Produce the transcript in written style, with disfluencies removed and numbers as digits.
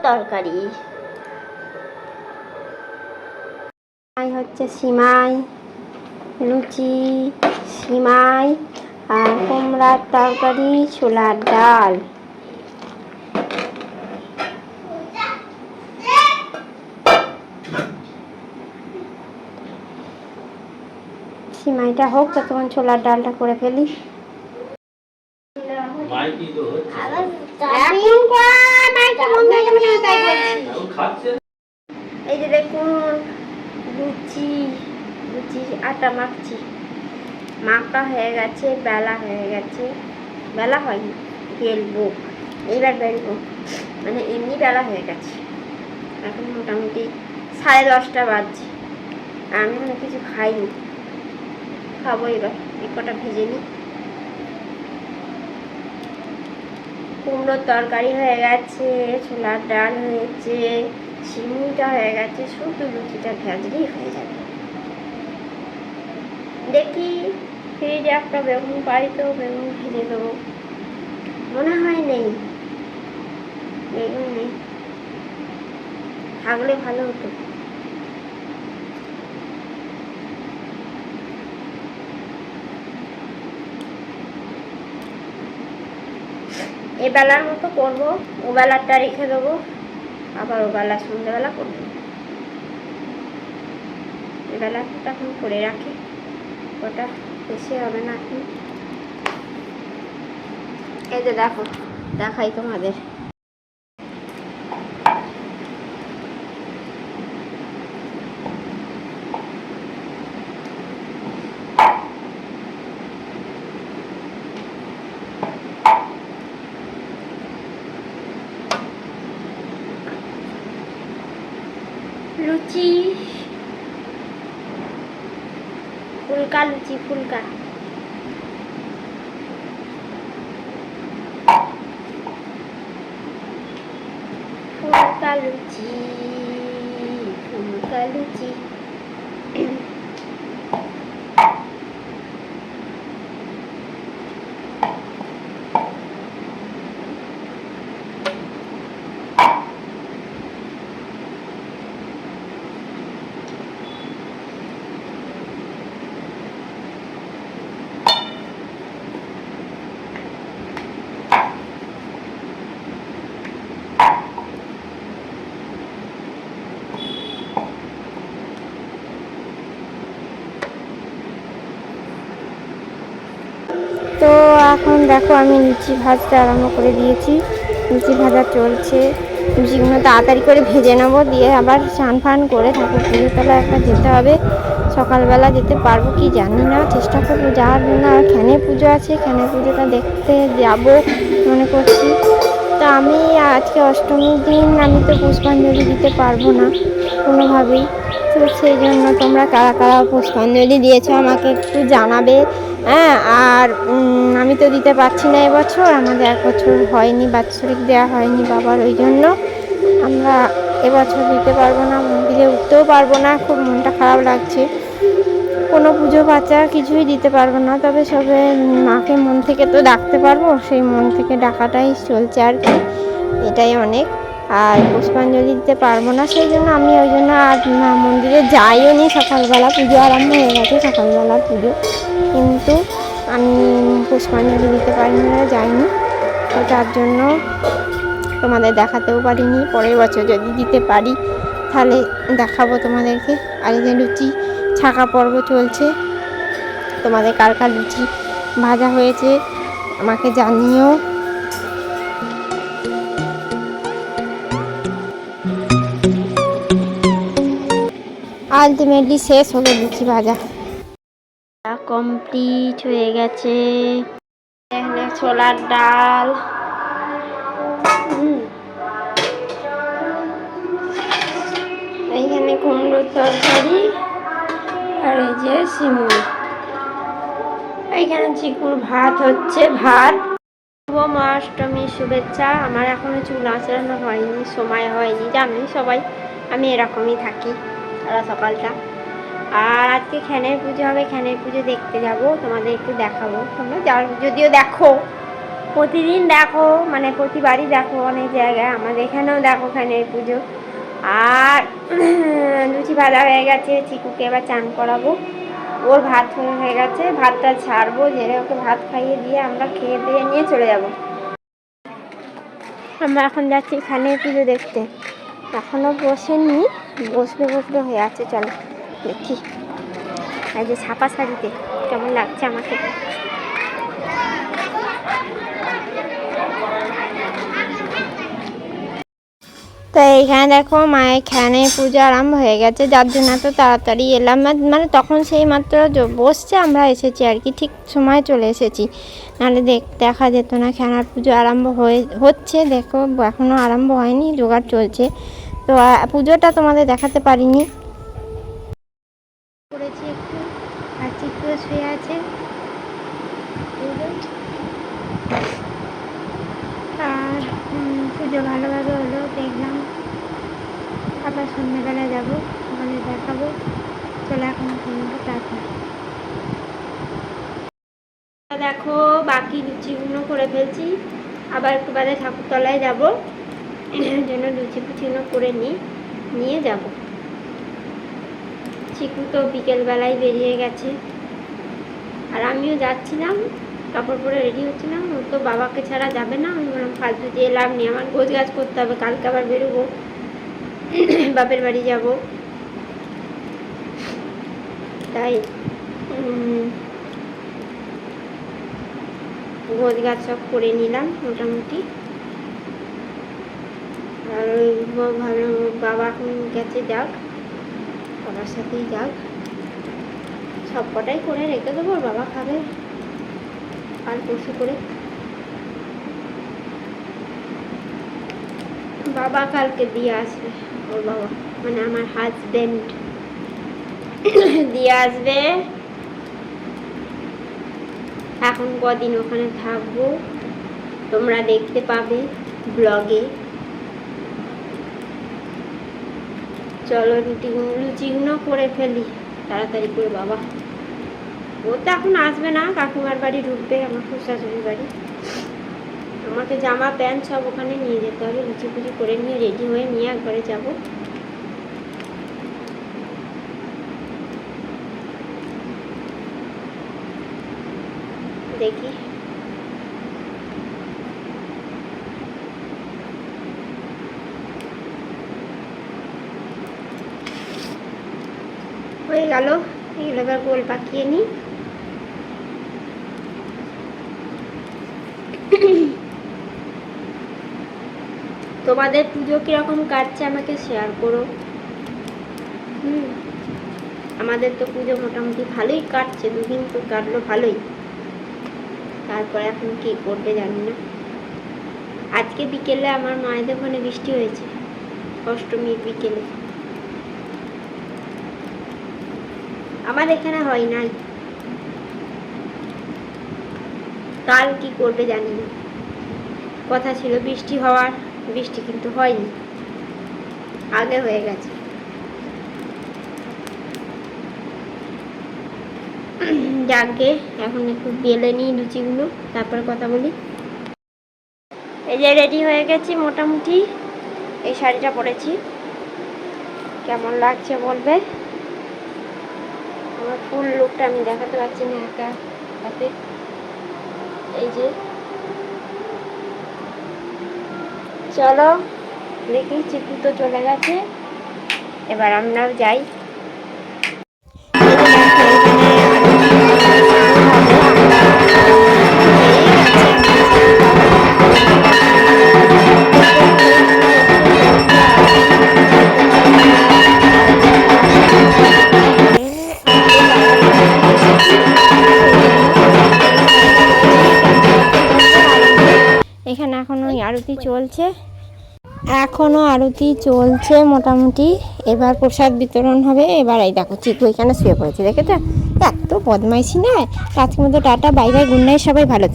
তরকারি। হচ্ছে সিমাই, লুচি, সিমাই আর কুমড়ার তরকারি, ছোলার ডাল। সিমাইটা হোক ততক্ষণ ছোলার ডালটা করে ফেলি। এই যে দেখুন লুচি আটা মাখছি, মাখা হয়ে গেছে, বেলা হয়ে গেছে, বেলা হয়নি, বেলবো, এইবার বেলবো, মানে এমনি বেলা হয়ে গেছে। এখন মোটামুটি 10:30 বাজছে, আমি মনে কিছু খাইনি, খাবো এবার। এই কটা ভেজে নিই। কুমড়োর তরকারি হয়ে গেছে, ছোলার ডাল হয়েছে, সিমুইটা হয়ে গেছে, শুধু লুচিটা ভেজলেই হয়ে যাবে। দেখি ফ্রিজে একটা বেগুন পাই তো বেগুন ভেজে দেবো। মনে হয় নেই, বেগুন নেই, থাকলে ভালো হতো। এবেলার মতো করবো, ওবেলাটা রেখে দেবো, আবার ওবেলা সন্ধ্যেবেলা করবো। এবেলাটা এখন করে রাখি, ওটা বেশি হবে না এখন। এই যে দেখো, দেখাই তোমাদের। লুচি, ফুলকা লুচি, ফুলকা লুচি, ফুলকা লুচি। তো এখন দেখো আমি লুচি ভাজতে আরম্ভ করে দিয়েছি, লুচি ভাজা চলছে। লুচিগুলো তাড়াতাড়ি করে ভেজে নেবো, দিয়ে আবার স্নান ফান করে ঠাকুর পুজো তলায় একটা যেতে হবে। সকালবেলা যেতে পারবো কি জানি না, চেষ্টা করবো যাওয়ার জন্য। আর খ্যানে পুজো আছে, খ্যানে পুজোটা দেখতে যাব মনে করছি। তো আমি আজকে অষ্টমীর দিন, আমি তো পুষ্পাঞ্জলি দিতে পারবো না কোনোভাবেই। তো সেই জন্য তোমরা কারা কারা পুষ্পাঞ্জলি দিয়েছো আমাকে একটু জানাবে। হ্যাঁ, আর আমি তো দিতে পারছি না এবছর, আমাদের 1 বছর হয়নি, বাৎসরিক দেওয়া হয়নি বাবার, ওই জন্য আমরা এবছর দিতে পারবো না, মন্দিরে উঠতেও পারবো না। খুব মনটা খারাপ লাগছে, কোনো পুজো বাচ্চা কিছুই দিতে পারবো না। তবে সবে মাকে মন থেকে তো ডাকতে পারবো, সেই মন থেকে ডাকাটাই চলছে আর কি, এটাই অনেক। আর পুষ্পাঞ্জলি দিতে পারবো না, সেই জন্য আমি ওই জন্য আর মন্দিরে যাইও নি। সকালবেলা পুজো আরম্ভ হয়ে গেছে, সকালবেলা পুজো, কিন্তু আমি পুষ্পাঞ্জলি দিতে পারিনি না, যাইনি। তো তার জন্য তোমাদের দেখাতেও পারিনি। পরের বছর যদি দিতে পারি তাহলে দেখাবো তোমাদেরকে। আর এই যে লুচি ছাকা পর্ব চলছে, তোমাদের কার কার লুচি ভাজা হয়েছে আমাকে জানিও। আলটিমেটলি শেষ হলো লুচি ভাজা, কমপ্লিট হয়ে গেছে। এখানে ছোলার ডাল, এইখানে কুমড়োর তরকারি, আর এই যে সিমুই। এইখানে চিকুর ভাত হচ্ছে, ভাত। শুভ অষ্টমীর শুভেচ্ছা। আমার এখনো চুল আঁচড়ানো হয়নি, সময় হয়নি, জানি সবাই আমি এরকমই থাকি সারা সকালটা। আর আজকে খ্যানের পুজো হবে, খ্যানের পুজো দেখতে যাব, তোমাদের একটু দেখাবো। তোমরা যদিও দেখো, প্রতিদিন দেখো, মানে প্রতিবারই দেখো অনেক জায়গায়, আমাদের এখানেও দেখো খানের পুজো। আর লুচি ভাজা হয়ে গেছে, চিকুকে এবার চান করাবো। ওর ভাত হয়ে গেছে, ভাতটা ছাড়বো, ঝেড়ে ওকে ভাত খাইয়ে দিয়ে আমরা খেয়ে দিয়ে নিয়ে চলে যাব। আমরা এখন যাচ্ছি খানের পুজো দেখতে। এখনও বসেনি, বসবে হয়ে আছে। চলো দেখি এই যে ছাপা শাড়িতে কেমন লাগছে আমাকে। তো এইখানে দেখো মায়ের খানে পুজো আরম্ভ হয়ে গেছে, যার জন্য এত তাড়াতাড়ি এলাম। মানে তখন সেই মাত্র বসছে, আমরা এসেছি আর কি, ঠিক সময় চলে এসেছি, নাহলে দেখা যেত না। খানার পুজো আরম্ভ হচ্ছে, দেখো এখনও আরম্ভ হয়নি, জোগাড় চলছে। তো পুজোটা তোমাদের দেখাতে পারিনি। করেছি একটু, আর চিত্র শুয়ে আছে। আর পুজো ভালোভাবে হলো, দেখলাম। আবার সন্ধ্যাবেলা যাবো, তোমাদের দেখাবো। চলে এখন টাটা। দেখো বাকি লুচিগুলো করে ফেলছি, আবার একটু বাদে ঠাকুরতলায় যাবো, জন্য লুচি ফুচিগুলো করে নিয়ে যাব। চিকু তো বিকেলবেলায় বেরিয়ে গেছে, আর আমিও যাচ্ছিলাম, কাপড় পরে রেডি হচ্ছিলাম। ও তো বাবাকে ছাড়া যাবে না। আমি বললাম ফালতু দিয়ে লাভ নেই, আমার গোছ গাছ করতে হবে, কালকে আবার বেরোবো, বাপের বাড়ি যাব। তাই গোছ গাছ সব করে নিলাম মোটামুটি। আর ওই ভালো বাবা এখন গেছে, যাক, বাবার সাথেই যাক, সব কটাই করে রেখে দেবো, বাবা খাবে কাল পরশু করে। বাবা কালকে দিয়ে আসবে, ওর বাবা মানে আমার হাজবেন্ড দিয়ে আসবে। এখন কদিন ওখানে থাকবো, তোমরা দেখতে পাবে ব্লগে। চলো লুচিগুলো করে ফেলি তাড়াতাড়ি করে। বাবা ও তো এখন আসবে না, কাকিমার বাড়ি ঢুকবে, আমার শ্বশুরবাড়ির বাড়ি। আমাকে জামা প্যান্ট সব ওখানে নিয়ে যেতে হবে, লুচি ফুচি করে নিয়ে রেডি হয়ে নিয়ে একবারে যাব। দেখি হয়ে গেল, এগুলো এবার গোল পাকিয়ে নিই। তোমাদের পুজো কিরকম কাটছে আমাকে শেয়ার করো। আমাদের তো পুজো মোটামুটি ভালোই কাটছে, দুদিন তো কাটলো ভালোই। তারপর এখন কি করবে জানি না। আজকে বিকেলে আমার মায়েদের ওখানে বৃষ্টি হয়েছে, অষ্টমীর বিকেলে। আমার এখানে হয় নাই, কাল কি করবে জানি না। কথা ছিল বৃষ্টি হওয়ার, বৃষ্টি কিন্তু হয়নি, আগে হয়ে গেছে। যাকে এখন একটু বেলে নিই লুচিগুলো, তারপর কথা বলি। এই যে রেডি হয়ে গেছি মোটামুটি, এই শাড়িটা পরেছি, কেমন লাগছে বলবে। আমার ফুল লুকটা আমি দেখাতে পারছি না একা হাতে। এই যে চলো দেখি, চিকু তো চলে গেছে, এবার আমরাও যাই। এখানে এখনো আরতি চলছে মোটামুটি। এবার প্রসাদ বিতরণ হবে। এবার এই দেখো চিকু এখানে শুয়ে পড়েছে, দেখেছো? এত বদমাইশি না। আজকের মতো tata, bye bye, good night, সবাই ভালো।